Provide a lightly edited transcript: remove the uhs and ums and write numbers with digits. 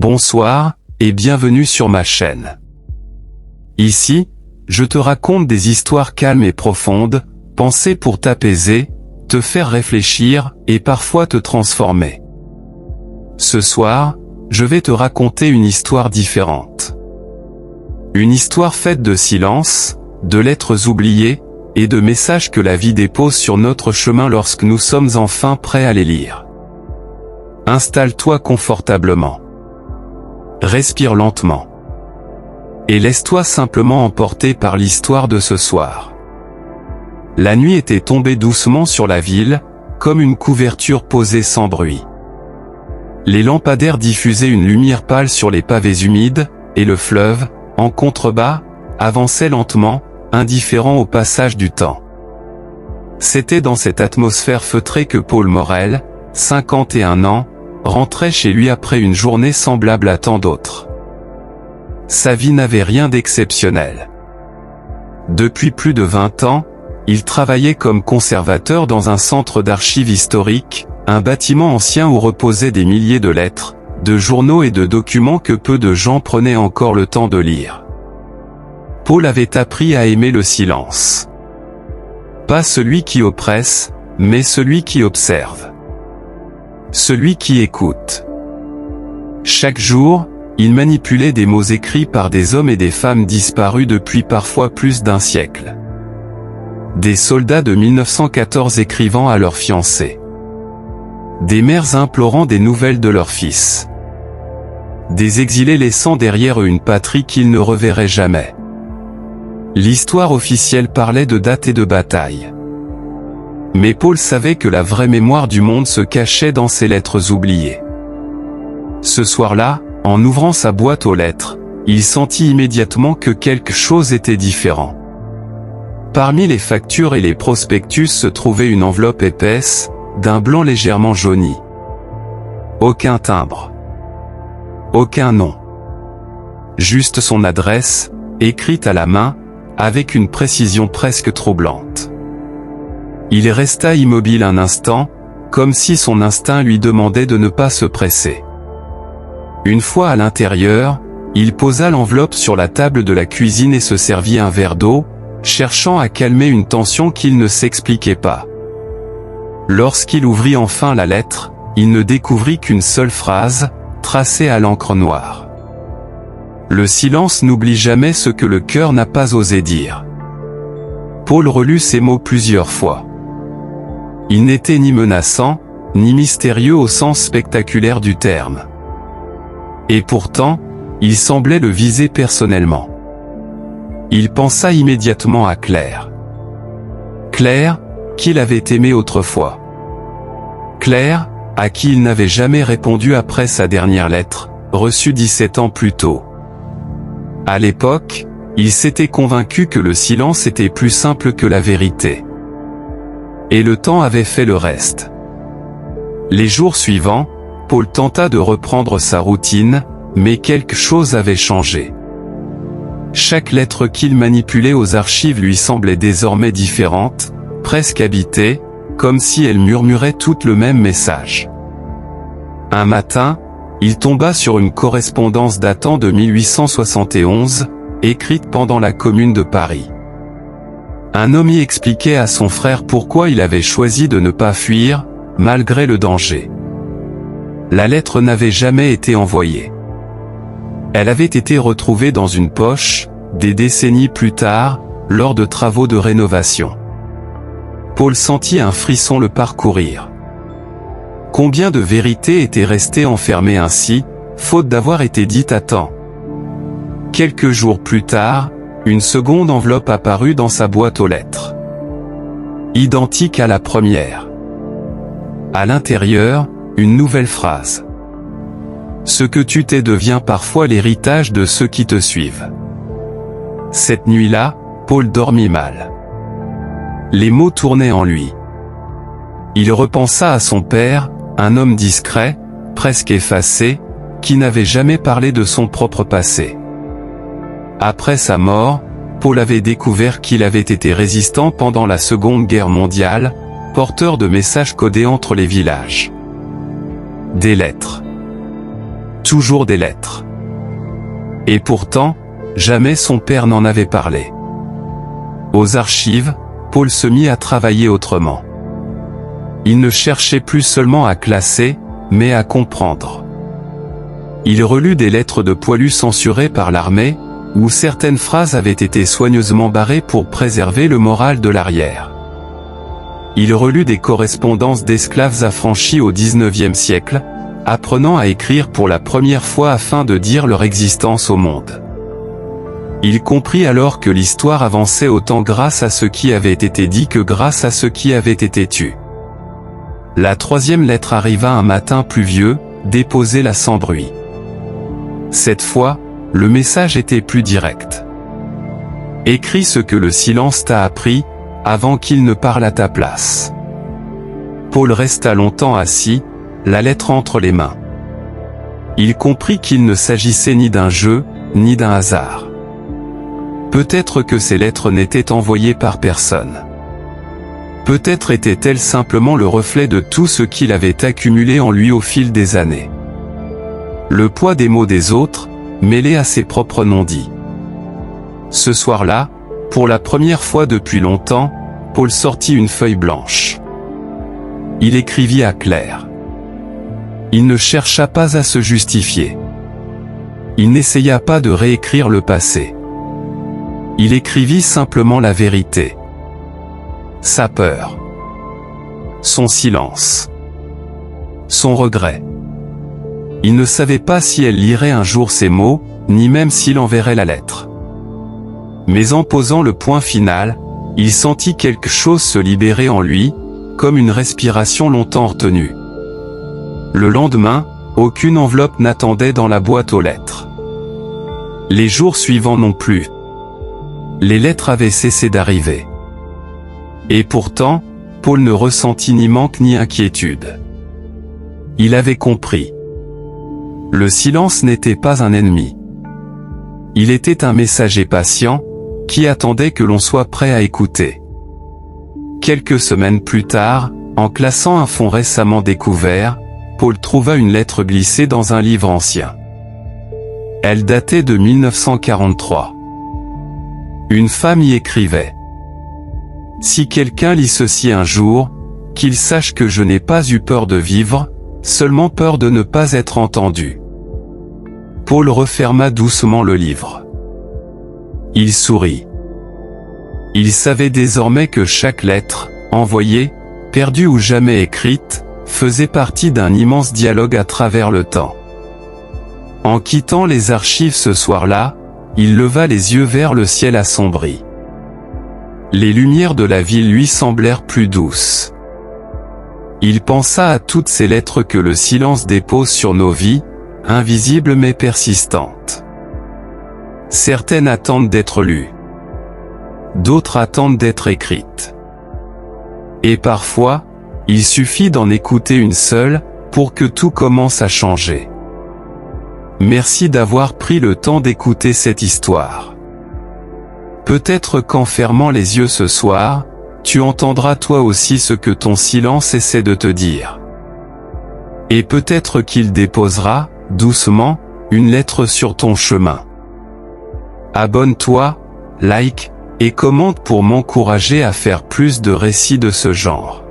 Bonsoir, et bienvenue sur ma chaîne. Ici, je te raconte des histoires calmes et profondes, pensées pour t'apaiser, te faire réfléchir, et parfois te transformer. Ce soir, je vais te raconter une histoire différente. Une histoire faite de silence, de lettres oubliées, et de messages que la vie dépose sur notre chemin lorsque nous sommes enfin prêts à les lire. Installe-toi confortablement. Respire lentement. Et laisse-toi simplement emporter par l'histoire de ce soir. La nuit était tombée doucement sur la ville, comme une couverture posée sans bruit. Les lampadaires diffusaient une lumière pâle sur les pavés humides, et le fleuve, en contrebas, avançait lentement, indifférent au passage du temps. C'était dans cette atmosphère feutrée que Paul Morel, 51 ans, rentrait chez lui après une journée semblable à tant d'autres. Sa vie n'avait rien d'exceptionnel. Depuis plus de 20 ans, il travaillait comme conservateur dans un centre d'archives historiques, un bâtiment ancien où reposaient des milliers de lettres, de journaux et de documents que peu de gens prenaient encore le temps de lire. Paul avait appris à aimer le silence. Pas celui qui oppresse, mais celui qui observe. Celui qui écoute. Chaque jour, il manipulait des mots écrits par des hommes et des femmes disparus depuis parfois plus d'un siècle. Des soldats de 1914 écrivant à leurs fiancés. Des mères implorant des nouvelles de leurs fils. Des exilés laissant derrière eux une patrie qu'ils ne reverraient jamais. L'histoire officielle parlait de dates et de batailles. Mais Paul savait que la vraie mémoire du monde se cachait dans ces lettres oubliées. Ce soir-là, en ouvrant sa boîte aux lettres, il sentit immédiatement que quelque chose était différent. Parmi les factures et les prospectus se trouvait une enveloppe épaisse, d'un blanc légèrement jauni. Aucun timbre. Aucun nom. Juste son adresse, écrite à la main, avec une précision presque troublante. Il resta immobile un instant, comme si son instinct lui demandait de ne pas se presser. Une fois à l'intérieur, il posa l'enveloppe sur la table de la cuisine et se servit un verre d'eau, cherchant à calmer une tension qu'il ne s'expliquait pas. Lorsqu'il ouvrit enfin la lettre, il ne découvrit qu'une seule phrase, tracée à l'encre noire. Le silence n'oublie jamais ce que le cœur n'a pas osé dire. Paul relut ces mots plusieurs fois. Il n'était ni menaçant, ni mystérieux au sens spectaculaire du terme. Et pourtant, il semblait le viser personnellement. Il pensa immédiatement à Claire. Claire, qu'il avait aimée autrefois. Claire, à qui il n'avait jamais répondu après sa dernière lettre, reçue 17 ans plus tôt. À l'époque, il s'était convaincu que le silence était plus simple que la vérité. Et le temps avait fait le reste. Les jours suivants, Paul tenta de reprendre sa routine, mais quelque chose avait changé. Chaque lettre qu'il manipulait aux archives lui semblait désormais différente, presque habitée, comme si elles murmuraient toutes le même message. Un matin, il tomba sur une correspondance datant de 1871, écrite pendant la Commune de Paris. Un homme y expliquait à son frère pourquoi il avait choisi de ne pas fuir, malgré le danger. La lettre n'avait jamais été envoyée. Elle avait été retrouvée dans une poche, des décennies plus tard, lors de travaux de rénovation. Paul sentit un frisson le parcourir. Combien de vérités étaient restées enfermées ainsi, faute d'avoir été dites à temps? Quelques jours plus tard, une seconde enveloppe apparut dans sa boîte aux lettres. Identique à la première. À l'intérieur, une nouvelle phrase. Ce que tu t'es devient parfois l'héritage de ceux qui te suivent. Cette nuit-là, Paul dormit mal. Les mots tournaient en lui. Il repensa à son père, un homme discret, presque effacé, qui n'avait jamais parlé de son propre passé. Après sa mort, Paul avait découvert qu'il avait été résistant pendant la Seconde Guerre mondiale, porteur de messages codés entre les villages. Des lettres. toujours des lettres. Et pourtant, jamais son père n'en avait parlé. Aux archives, Paul se mit à travailler autrement. Il ne cherchait plus seulement à classer, mais à comprendre. Il relut des lettres de poilus censurées par l'armée, où certaines phrases avaient été soigneusement barrées pour préserver le moral de l'arrière. Il relut des correspondances d'esclaves affranchis au XIXe siècle, apprenant à écrire pour la première fois afin de dire leur existence au monde. Il comprit alors que l'histoire avançait autant grâce à ce qui avait été dit que grâce à ce qui avait été tu. La troisième lettre arriva un matin pluvieux, déposée sans bruit. Cette fois, le message était plus direct. Écris ce que le silence t'a appris, avant qu'il ne parle à ta place. Paul resta longtemps assis, la lettre entre les mains. Il comprit qu'il ne s'agissait ni d'un jeu, ni d'un hasard. Peut-être que ces lettres n'étaient envoyées par personne. Peut-être étaient-elles simplement le reflet de tout ce qu'il avait accumulé en lui au fil des années. Le poids des mots des autres, mêlé à ses propres non-dits. Ce soir-là, pour la première fois depuis longtemps, Paul sortit une feuille blanche. Il écrivit à Claire. Il ne chercha pas à se justifier. Il n'essaya pas de réécrire le passé. Il écrivit simplement la vérité. Sa peur. Son silence. Son regret. Il ne savait pas si elle lirait un jour ces mots, ni même s'il enverrait la lettre. Mais en posant le point final, il sentit quelque chose se libérer en lui, comme une respiration longtemps retenue. Le lendemain, aucune enveloppe n'attendait dans la boîte aux lettres. Les jours suivants non plus. Les lettres avaient cessé d'arriver. Et pourtant, Paul ne ressentit ni manque ni inquiétude. Il avait compris. Le silence n'était pas un ennemi. Il était un messager patient, qui attendait que l'on soit prêt à écouter. Quelques semaines plus tard, en classant un fonds récemment découvert, Paul trouva une lettre glissée dans un livre ancien. Elle datait de 1943. Une femme y écrivait. « Si quelqu'un lit ceci un jour, qu'il sache que je n'ai pas eu peur de vivre, seulement peur de ne pas être entendu. » Paul referma doucement le livre. Il sourit. Il savait désormais que chaque lettre, envoyée, perdue ou jamais écrite, faisait partie d'un immense dialogue à travers le temps. En quittant les archives ce soir-là, il leva les yeux vers le ciel assombri. Les lumières de la ville lui semblèrent plus douces. Il pensa à toutes ces lettres que le silence dépose sur nos vies, invisibles mais persistantes. Certaines attendent d'être lues. D'autres attendent d'être écrites. Et parfois, il suffit d'en écouter une seule, pour que tout commence à changer. Merci d'avoir pris le temps d'écouter cette histoire. Peut-être qu'en fermant les yeux ce soir, tu entendras toi aussi ce que ton silence essaie de te dire. Et peut-être qu'il déposera, doucement, une lettre sur ton chemin. Abonne-toi, like, et commente pour m'encourager à faire plus de récits de ce genre.